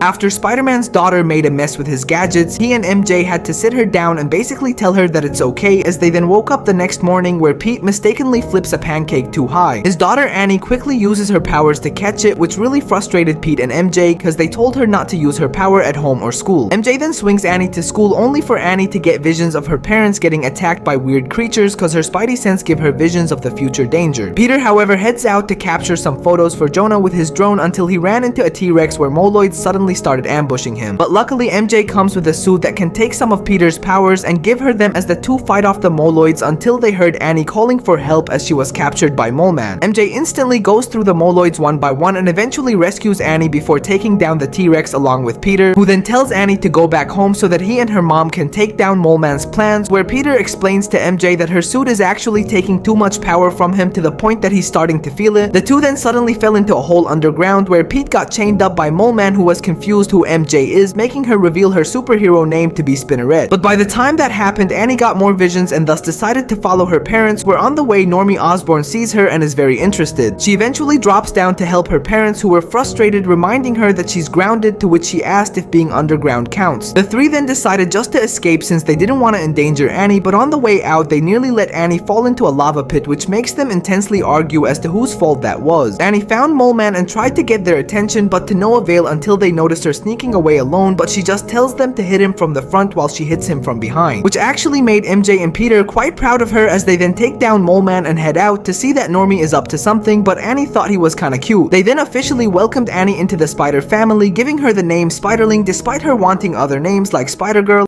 After Spider-Man's daughter made a mess with his gadgets, he and MJ had to sit her down and basically tell her that it's okay, as they then woke up the next morning where Pete mistakenly flips a pancake too high. His daughter Annie quickly uses her powers to catch it, which really frustrated Pete and MJ because they told her not to use her power at home or school. MJ then swings Annie to school only for Annie to get visions of her parents getting attacked by weird creatures because her spidey sense give her visions of the future danger. Peter, however, heads out to capture some photos for Jonah with his drone until he ran into a T-Rex where Moloids suddenly started ambushing him. But luckily MJ comes with a suit that can take some of Peter's powers and give her them as the two fight off the Moloids until they heard Annie calling for help as she was captured by Moleman. MJ instantly goes through the Moloids one by one and eventually rescues Annie before taking down the T-Rex along with Peter, who then tells Annie to go back home so that he and her mom can take down Moleman's plans, where Peter explains to MJ that her suit is actually taking too much power from him to the point that he's starting to feel it. The two then suddenly fell into a hole underground where Pete got chained up by Moleman, who was confused who MJ is, making her reveal her superhero name to be Spinneret. But by the time that happened, Annie got more visions and thus decided to follow her parents, where on the way Normie Osborn sees her and is very interested. She eventually drops down to help her parents, who were frustrated, reminding her that she's grounded, to which she asked if being underground counts. The three then decided just to escape since they didn't want to endanger Annie, but on the way out they nearly let Annie fall into a lava pit, which makes them intensely argue as to whose fault that was. Annie found Moleman and tried to get their attention, but to no avail until they noticed her sneaking away alone, but she just tells them to hit him from the front while she hits him from behind, which actually made MJ and Peter quite proud of her, as they then take down Moleman and head out to see that Normie is up to something, but Annie thought he was kinda cute. They then officially welcomed Annie into the Spider family, giving her the name Spiderling despite her wanting other names like Spider-Girl.